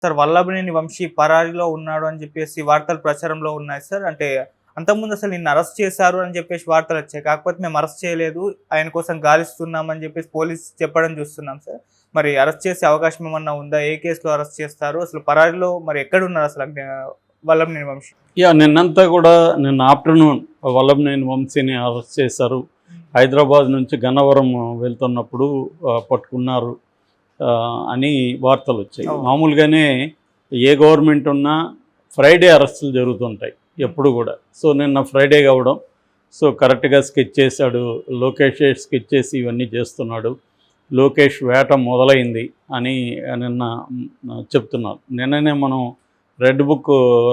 Sir Vallabhaneni Vamsi పరారీలో ఉన్నాడు అని చెప్పేసి వార్తలు ప్రచారంలో ఉన్నాయి సార్. అంటే అంతకుముందు అసలు నిన్ను అరెస్ట్ చేశారు అని చెప్పేసి వార్తలు వచ్చాయి. కాకపోతే మేము అరెస్ట్ చేయలేదు, ఆయన కోసం గాలిస్తున్నాం అని చెప్పేసి పోలీస్ చెప్పడం చూస్తున్నాం సార్. మరి అరెస్ట్ చేసే అవకాశం ఏమన్నా ఉందా? ఏ కేసులో అరెస్ట్ చేస్తారు? అసలు పరారీలో మరి ఎక్కడున్నారు అసలు వల్లభనేని వంశీ? నిన్నంతా కూడా నిన్న ఆఫ్టర్నూన్ వల్లభనేని వంశీని అరెస్ట్ చేశారు. హైదరాబాద్ నుంచి గన్నవరం వెళ్తున్నప్పుడు పట్టుకున్నారు అని వార్తలు వచ్చాయి. మామూలుగానే ఏ గవర్నమెంట్ ఉన్నా ఫ్రైడే అరెస్టులు జరుగుతుంటాయి ఎప్పుడు కూడా. సో నిన్న ఫ్రైడే కావడం, సో కరెక్ట్గా స్కెచ్ చేశాడు. లోకేష్ స్కెచ్ చేసి ఇవన్నీ చేస్తున్నాడు, లోకేష్ వేట మొదలైంది అని నిన్న చెప్తున్నారు. నిన్ననే మనం రెడ్ బుక్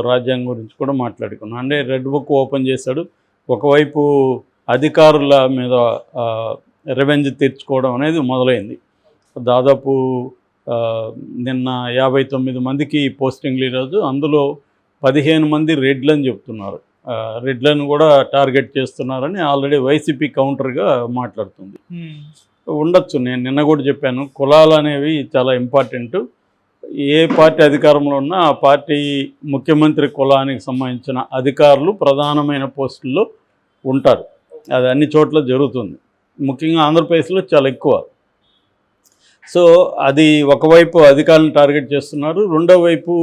రాజ్యాంగం గురించి కూడా మాట్లాడుకున్నాం. అంటే రెడ్ బుక్ ఓపెన్ చేశాడు. ఒకవైపు అధికారుల మీద రివెంజ్ తీర్చుకోవడం అనేది మొదలైంది. దాదాపు నిన్న 59 మందికి పోస్టింగ్లు ఈరోజు, అందులో 15 మంది రెడ్లని చెప్తున్నారు. రెడ్లను కూడా టార్గెట్ చేస్తున్నారని ఆల్రెడీ వైసీపీ కౌంటర్గా మాట్లాడుతుంది. ఉండొచ్చు, నేను నిన్న కూడా చెప్పాను, కులాలు అనేవి చాలా ఇంపార్టెంట్. ఏ పార్టీ అధికారంలో ఉన్నా ఆ పార్టీ ముఖ్యమంత్రి కులానికి సంబంధించిన అధికారులు ప్రధానమైన పోస్టుల్లో ఉంటారు. అది అన్ని చోట్ల జరుగుతుంది, ముఖ్యంగా ఆంధ్రప్రదేశ్లో చాలా ఎక్కువ. సో అది ఒకవైపు అధికారులను టార్గెట్ చేస్తున్నారు, రెండో వైపు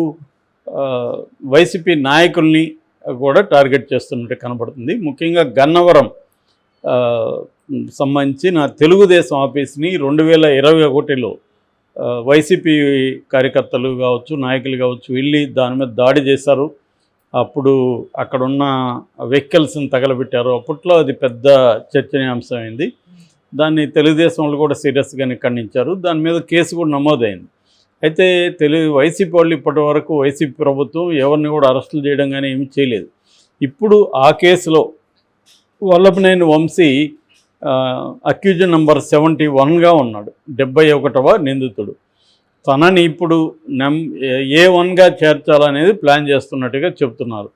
వైసీపీ నాయకుల్ని కూడా టార్గెట్ చేస్తున్నట్టు కనబడుతుంది. ముఖ్యంగా గన్నవరం సంబంధించిన తెలుగుదేశం ఆఫీస్ని 2021లో వైసీపీ కార్యకర్తలు కావచ్చు, నాయకులు కావచ్చు వెళ్ళి దాని మీద దాడి చేశారు. అప్పుడు అక్కడున్న వెహికల్స్ని తగలబెట్టారు. అప్పట్లో అది పెద్ద చర్చనీయాంశమైంది. దాన్ని తెలుగుదేశంలో కూడా సీరియస్గానే ఖండించారు. దాని మీద కేసు కూడా నమోదైంది. అయితే వైసీపీ వాళ్ళు ఇప్పటి వరకు, వైసీపీ ప్రభుత్వం ఎవరిని కూడా అరెస్టులు చేయడం కానీ ఏమీ చేయలేదు. ఇప్పుడు ఆ కేసులో వల్లభనేని వంశీ అక్యూజన్ నెంబర్ 71గా ఉన్నాడు, 71వ నిందితుడు. తనని ఇప్పుడు A1గా చేర్చాలనేది ప్లాన్ చేస్తున్నట్టుగా చెప్తున్నారు.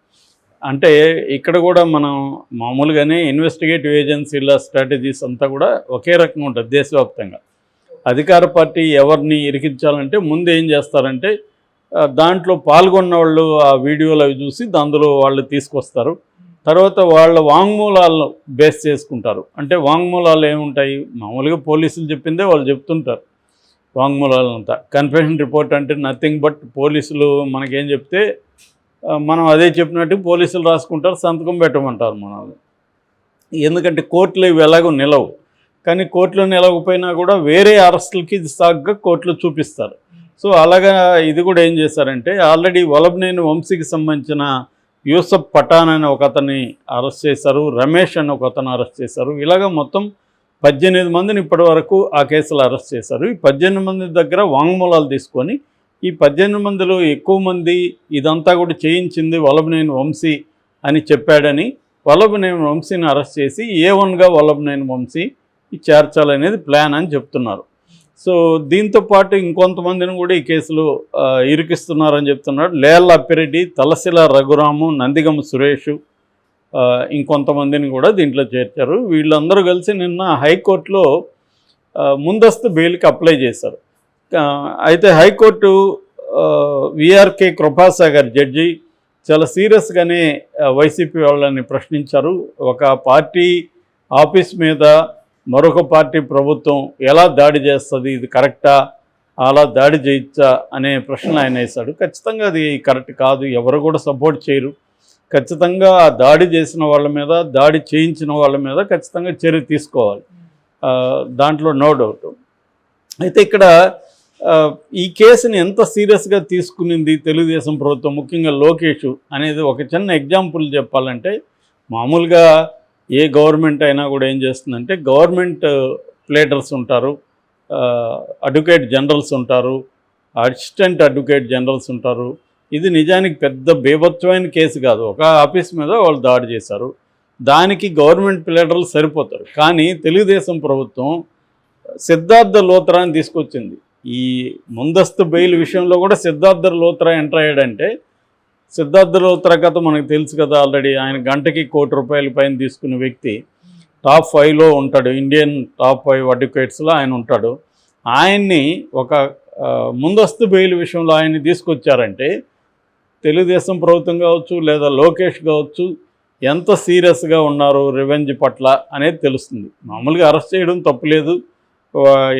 అంటే ఇక్కడ కూడా మనం మామూలుగానే ఇన్వెస్టిగేటివ్ ఏజెన్సీల స్ట్రాటజీస్ అంతా కూడా ఒకే రకంగా ఉంటుంది దేశవ్యాప్తంగా. అధికార పార్టీ ఎవరిని ఇరికించాలంటే ముందు ఏం చేస్తారంటే దాంట్లో పాల్గొన్న వాళ్ళు ఆ వీడియోలు అవి చూసి అందులో వాళ్ళు తీసుకొస్తారు. తర్వాత వాళ్ళ వాంగ్మూలాలను బేస్ చేసుకుంటారు. అంటే వాంగ్మూలాలు ఏముంటాయి, మామూలుగా పోలీసులు చెప్పిందే వాళ్ళు చెప్తుంటారు. వాంగ్మూలాలంతా కన్ఫెషన్ రిపోర్ట్ అంటే నథింగ్ బట్ పోలీసులు మనకేం చెప్తే మనం అదే చెప్పినట్టు పోలీసులు రాసుకుంటారు, సంతకం పెట్టమంటారు మనల్ని. ఎందుకంటే కోర్టులో ఇవి ఎలాగో నిలవు, కానీ కోర్టులో నిలవకపోయినా కూడా వేరే అరెస్టులకి ఇది సాగ్గా కోర్టులో చూపిస్తారు. సో అలాగా ఇది కూడా ఏం చేశారంటే ఆల్రెడీ వల్లభనేని వంశీకి సంబంధించిన యూసఫ్ పఠాన్ అనే ఒక అతన్ని అరెస్ట్ చేశారు, రమేష్ అని ఒక అతను అరెస్ట్ చేశారు. ఇలాగ మొత్తం 18 మందిని ఇప్పటి వరకు ఆ కేసులో అరెస్ట్ చేశారు. ఈ 18 మంది దగ్గర వాంగ్మూలాలు తీసుకొని ఈ 18 మందిలో ఎక్కువ మంది ఇదంతా కూడా చేయించింది వల్లభనేని వంశీ అని చెప్పాడని వల్లభనేని వంశీని అరెస్ట్ చేసి A1గా వల్లభనేని వంశీ చేర్చాలనేది ప్లాన్ అని చెప్తున్నారు. సో దీంతో పాటు ఇంకొంతమందిని కూడా ఈ కేసులో ఇరికిస్తున్నారని చెప్తున్నాడు. లేళ్ల అప్పిరెడ్డి, తలశిల రఘురాము, నందిగమ సురేష్, ఇంకొంతమందిని కూడా దీంట్లో చేర్చారు. వీళ్ళందరూ కలిసి నిన్న హైకోర్టులో ముందస్తు బెయిల్కి అప్లై చేశారు. అయితే హైకోర్టు విఆర్కే కృపాసాగర్ జడ్జి చాలా సీరియస్గానే వైసీపీ వాళ్ళని ప్రశ్నించారు. ఒక పార్టీ ఆఫీస్ మీద మరొక పార్టీ ప్రభుత్వం ఎలా దాడి చేస్తుంది, ఇది కరెక్టా, అలా దాడి చేయొచ్చా అనే ప్రశ్న ఆయన వేశాడు. ఖచ్చితంగా అది కరెక్ట్ కాదు, ఎవరు కూడా సపోర్ట్ చేయరు. ఖచ్చితంగా ఆ దాడి చేసిన వాళ్ళ మీద, దాడి చేయించిన వాళ్ళ మీద ఖచ్చితంగా చర్య తీసుకోవాలి, దాంట్లో నో డౌట్. అయితే ఇక్కడ ఈ కేసుని ఎంత సీరియస్గా తీసుకునింది తెలుగుదేశం ప్రభుత్వం, ముఖ్యంగా లోకేష్ అనేది ఒక చిన్న ఎగ్జాంపుల్ చెప్పాలంటే, మామూలుగా ఏ గవర్నమెంట్ అయినా కూడా ఏం చేస్తుందంటే గవర్నమెంట్ ప్లేడర్స్ ఉంటారు, అడ్వకేట్ జనరల్స్ ఉంటారు, అసిస్టెంట్ అడ్వకేట్ జనరల్స్ ఉంటారు. ఇది నిజానికి పెద్ద బీభత్సమైన కేసు కాదు, ఒక ఆఫీస్ మీద వాళ్ళు దాడి చేశారు, దానికి గవర్నమెంట్ ప్లేడర్లు సరిపోతారు. కానీ తెలుగుదేశం ప్రభుత్వం సిద్ధార్థ లోత్రాని తీసుకొచ్చింది. ఈ ముందస్తు బెయిల్ విషయంలో కూడా సిద్ధార్థ లోత్రా ఎంటర్ అయ్యాడంటే, సిద్ధార్థ లోత్రా కథ మనకు తెలుసు కదా ఆల్రెడీ. ఆయన గంటకి ₹1 కోటి పైన తీసుకునే వ్యక్తి, టాప్ 5లో ఉంటాడు, ఇండియన్ టాప్ 5 అడ్వకేట్స్లో ఆయన ఉంటాడు. ఆయన్ని ఒక ముందస్తు బెయిల్ విషయంలో ఆయన్ని తీసుకొచ్చారంటే తెలుగుదేశం ప్రభుత్వం కావచ్చు లేదా లోకేష్ కావచ్చు ఎంత సీరియస్గా ఉన్నారు రివెంజ్ పట్ల అనేది తెలుస్తుంది. మామూలుగా అరెస్ట్ చేయడం తప్పులేదు,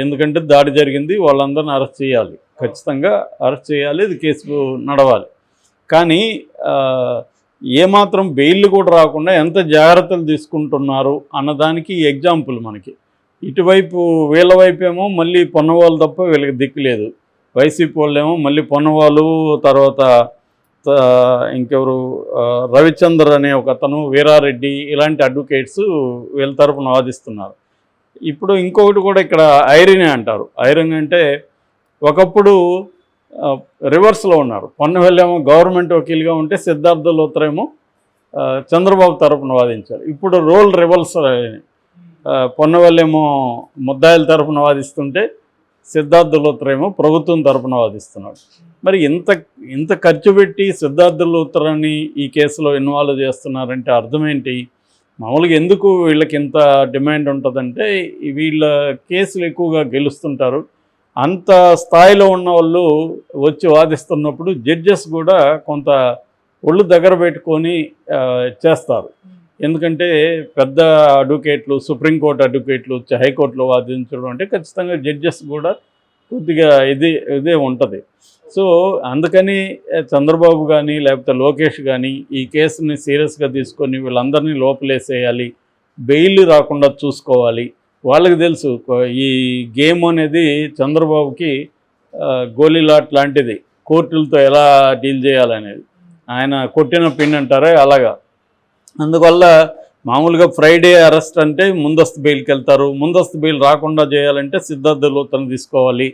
ఎందుకంటే దాడి జరిగింది, వాళ్ళందరిని అరెస్ట్ చేయాలి, ఖచ్చితంగా అరెస్ట్ చేయాలి, ఇది కేసు నడవాలి. కానీ ఏమాత్రం బెయిల్ కూడా రాకుండా ఎంత జాగ్రత్తలు తీసుకుంటున్నారు అన్నదానికి ఎగ్జాంపుల్ మనకి. ఇటువైపు వీళ్ళ వైపేమో మళ్ళీ పొన్నవాళ్ళు తప్ప వీళ్ళకి దిక్కు లేదు, వైసీపీ వాళ్ళేమో మళ్ళీ పొన్నవాళ్ళు, తర్వాత ఇంకెవరు రవిచంద్ర అనే ఒక అతను, వీరారెడ్డి, ఇలాంటి అడ్వకేట్స్ వీళ్ళ తరపున వాదిస్తున్నారు. ఇప్పుడు ఇంకొకటి కూడా ఇక్కడ ఐరన్ అంటారు. ఐరన్ అంటే ఒకప్పుడు రివర్స్లో ఉన్నారు. పొన్నవెల్లేమో గవర్నమెంట్ వకీల్గా ఉంటే సిద్ధార్థ లూత్రా ఏమో చంద్రబాబు తరపున వాదించారు. ఇప్పుడు రోల్ రివర్స్. పొన్నవెల్లేమో ముద్దాయిల తరపున వాదిస్తుంటే సిద్ధార్థ లూత్రా ఏమో ప్రభుత్వం తరపున వాదిస్తున్నాడు. మరి ఇంత ఖర్చు పెట్టి సిద్ధార్థ లూత్రాని ఈ కేసులో ఇన్వాల్వ్ చేస్తున్నారంటే అర్థమేంటి? మామూలుగా ఎందుకు వీళ్ళకి ఇంత డిమాండ్ ఉంటుందంటే వీళ్ళ కేసులు ఎక్కువగా గెలుస్తుంటారు. అంత స్థాయిలో ఉన్న వాళ్ళు వచ్చి వాదిస్తున్నప్పుడు జడ్జెస్ కూడా కొంత ఒళ్ళు దగ్గర పెట్టుకొని చేస్తారు. ఎందుకంటే పెద్ద అడ్వకేట్లు, సుప్రీంకోర్టు అడ్వకేట్లు వచ్చి హైకోర్టులో వాదించడం అంటే ఖచ్చితంగా జడ్జెస్ కూడా కొద్దిగా ఇదే ఉంటుంది. సో అందుకని చంద్రబాబు కానీ లేకపోతే లోకేష్ కానీ ఈ కేసుని సీరియస్గా తీసుకొని వీళ్ళందరినీ లోపలేసేయాలి, బెయిల్ రాకుండా చూసుకోవాలి. వాళ్ళకి తెలుసు ఈ గేమ్ అనేది చంద్రబాబుకి గోలీలాట్ లాంటిది, కోర్టులతో ఎలా డీల్ చేయాలనేది. ఆయన కొట్టిన పిన్ అంటారే అలాగా. అందువల్ల మామూలుగా ఫ్రైడే అరెస్ట్ అంటే ముందస్తు బెయిల్కి వెళ్తారు. ముందస్తు బెయిల్ రాకుండా చేయాలంటే సిద్ధార్థ లూత్రాని తీసుకోవాలి.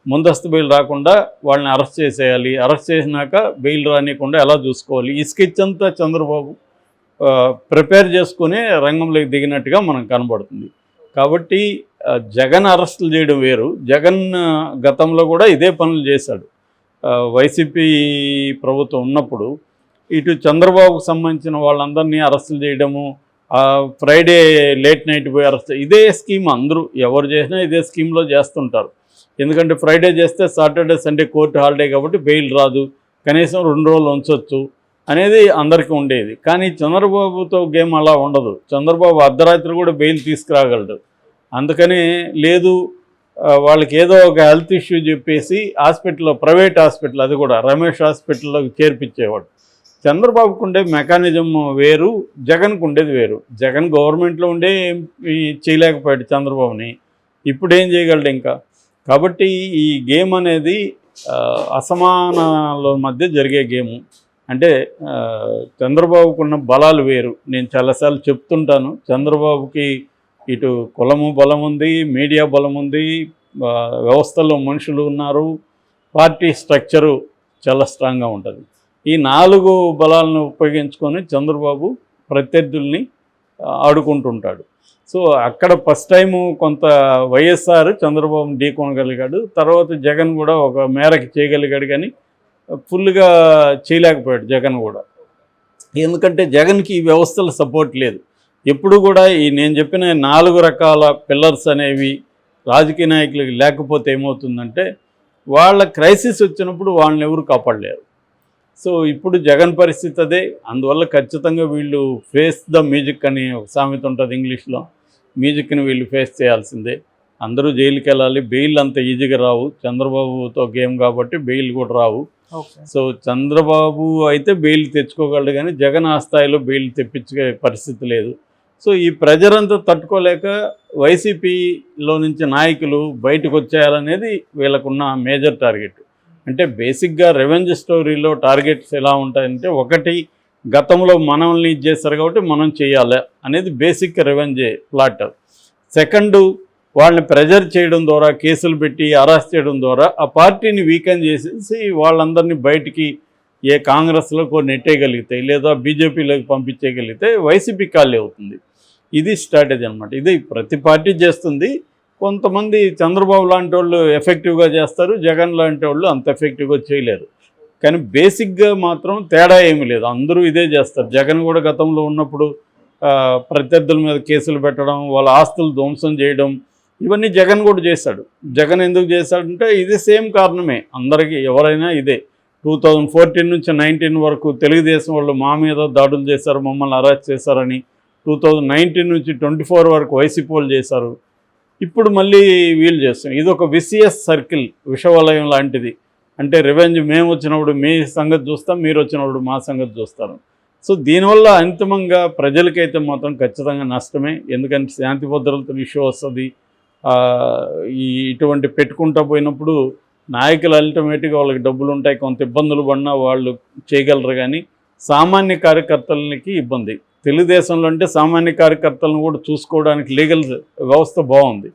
ముందస్తు బెయిల్ రాకుండా వాళ్ళని అరెస్ట్ చేసేయాలి. అరెస్ట్ చేసినాక బెయిల్ రానియకుండా ఎలా చూసుకోవాలి, ఈ స్కెచ్ అంతా చంద్రబాబు ప్రిపేర్ చేసుకుని రంగంలోకి దిగినట్టుగా మనకు కనబడుతుంది. కాబట్టి జగన్ అరెస్టులు చేయడం వేరు. జగన్ గతంలో కూడా ఇదే పనులు చేశాడు. వైసీపీ ప్రభుత్వం ఉన్నప్పుడు ఇటు చంద్రబాబుకు సంబంధించిన వాళ్ళందరినీ అరెస్టులు చేయడము, ఫ్రైడే లేట్ నైట్ పోయి అరెస్ట్, ఇదే స్కీమ్ అందరూ ఎవరు చేసినా ఇదే స్కీమ్లో చేస్తుంటారు. ఎందుకంటే ఫ్రైడే చేస్తే సాటర్డే సండే కోర్టు హాలిడే కాబట్టి బెయిల్ రాదు, కనీసం 2 రోజులు ఉంచవచ్చు అనేది అందరికీ ఉండేది. కానీ చంద్రబాబుతో గేమ్ అలా ఉండదు. చంద్రబాబు అర్ధరాత్రి కూడా బెయిల్ తీసుకురాగలడు. అందుకని లేదు, వాళ్ళకి ఏదో ఒక హెల్త్ ఇష్యూ చెప్పేసి హాస్పిటల్లో, ప్రైవేట్ హాస్పిటల్, అది కూడా రమేష్ హాస్పిటల్లో చేర్పించేవాడు. చంద్రబాబుకు ఉండే మెకానిజం వేరు, జగన్కు ఉండేది వేరు. జగన్ గవర్నమెంట్లో ఉండే చేయలేకపోయాడు చంద్రబాబుని, ఇప్పుడు ఏం చేయగలడు ఇంకా. కాబట్టి ఈ గేమ్ అనేది అసమానాల మధ్య జరిగే గేము. అంటే చంద్రబాబుకున్న బలాలు వేరు. నేను చాలాసార్లు చెప్తుంటాను, చంద్రబాబుకి ఇటు కులము బలం ఉంది, మీడియా బలం ఉంది, వ్యవస్థలో మనుషులు ఉన్నారు, పార్టీ స్ట్రక్చరు చాలా స్ట్రాంగ్గా ఉంటుంది. ఈ 4 బలాలను ఉపయోగించుకొని చంద్రబాబు ప్రత్యర్థుల్ని ఆడుకుంటుంటాడు. సో అక్కడ ఫస్ట్ టైము కొంత వైఎస్ఆర్ చంద్రబాబుని ఢీకొనగలిగాడు. తర్వాత జగన్ కూడా ఒక మేరకు చేయగలిగాడు, కానీ ఫుల్గా చేయలేకపోయాడు జగన్ కూడా. ఎందుకంటే జగన్కి ఈ వ్యవస్థల సపోర్ట్ లేదు. ఎప్పుడు కూడా నేను చెప్పిన 4 రకాల పిల్లర్స్ అనేవి రాజకీయ నాయకులకి లేకపోతే ఏమవుతుందంటే వాళ్ళ క్రైసిస్ వచ్చినప్పుడు వాళ్ళని ఎవరు కాపాడలేరు. సో ఇప్పుడు జగన్ పరిస్థితి అదే. అందువల్ల ఖచ్చితంగా వీళ్ళు ఫేస్ ద మ్యూజిక్ అని ఒక సామెత ఉంటుంది ఇంగ్లీష్లో. మ్యూజిక్ని వీళ్ళు ఫేస్ చేయాల్సిందే. అందరూ జైలుకి వెళ్ళాలి. బెయిల్ అంత ఈజీగా రావు, చంద్రబాబుతో గేమ్ కాబట్టి బెయిల్ కూడా రావు. సో చంద్రబాబు అయితే బెయిల్ తెచ్చుకోగలడు, కానీ జగన్ ఆ స్థాయిలో బెయిల్ తెప్పించే పరిస్థితి లేదు. సో ఈ ప్రెజర్ అంతా తట్టుకోలేక వైసీపీలో నుంచి నాయకులు బయటకు వచ్చేయాలనేది వీళ్ళకున్న మేజర్ టార్గెట్. అంటే బేసిక్గా రెవెంజ్ స్టోరీలో టార్గెట్స్ ఎలా ఉంటాయంటే, ఒకటి గతంలో మనల్ని చేస్తారు కాబట్టి మనం చేయాలి అనేది బేసిక్ రెవెంజ్ ప్లాట్. సెకండు వాళ్ళని ప్రెజర్ చేయడం ద్వారా, కేసులు పెట్టి అరెస్ట్ చేయడం ద్వారా ఆ పార్టీని వీకెన్ చేసేసి వాళ్ళందరినీ బయటికి కాంగ్రెస్లోకి నెట్టేయగలిగితే లేదా బీజేపీలోకి పంపించేయగలిగితే వైసీపీ ఖాళీ అవుతుంది. ఇది స్ట్రాటజీ అనమాట. ఇది ప్రతి పార్టీ చేస్తుంది. కొంతమంది చంద్రబాబు లాంటి వాళ్ళు ఎఫెక్టివ్గా చేస్తారు, జగన్ లాంటి వాళ్ళు అంత ఎఫెక్టివ్గా చేయలేరు. కానీ బేసిక్గా మాత్రం తేడా ఏమీ లేదు, అందరూ ఇదే చేస్తారు. జగన్ కూడా గతంలో ఉన్నప్పుడు ప్రత్యర్థుల మీద కేసులు పెట్టడం, వాళ్ళ ఆస్తులు ధ్వంసం చేయడం, ఇవన్నీ జగన్ కూడా చేశాడు. జగన్ ఎందుకు చేశాడంటే ఇది సేమ్ కారణమే, అందరికీ ఎవరైనా ఇదే. 2014 నుంచి 19 వరకు తెలుగుదేశం వాళ్ళు మా మీద దాడులు చేశారు, మమ్మల్ని అరెస్ట్ చేశారని. 2019 నుంచి 24 వరకు వైసీపీ వాళ్ళు చేశారు. ఇప్పుడు మళ్ళీ వీళ్ళు చేస్తాం. ఇది ఒక విసియస్ సర్కిల్, విషవలయం లాంటిది. అంటే రివెంజ్, మేము వచ్చినప్పుడు మీ సంగతి చూస్తాం, మీరు వచ్చినప్పుడు మా సంగతి చూస్తారు. సో దీనివల్ల అంతిమంగా ప్రజలకైతే మాత్రం ఖచ్చితంగా నష్టమే. ఎందుకంటే శాంతి భద్రతల ఇష్యూ వస్తుంది. ఇటువంటి పెట్టుకుంటూ పోయినప్పుడు నాయకులు అల్టిమేట్గా వాళ్ళకి డబ్బులు ఉంటాయి, కొంత ఇబ్బందులు పడినా వాళ్ళు చేయగలరు. కానీ సామాన్య కార్యకర్తలకి ఇబ్బంది. తెలుగుదేశంలో అంటే సామాన్య కార్యకర్తలను కూడా చూసుకోవడానికి లీగల్ వ్యవస్థ బాగుంది.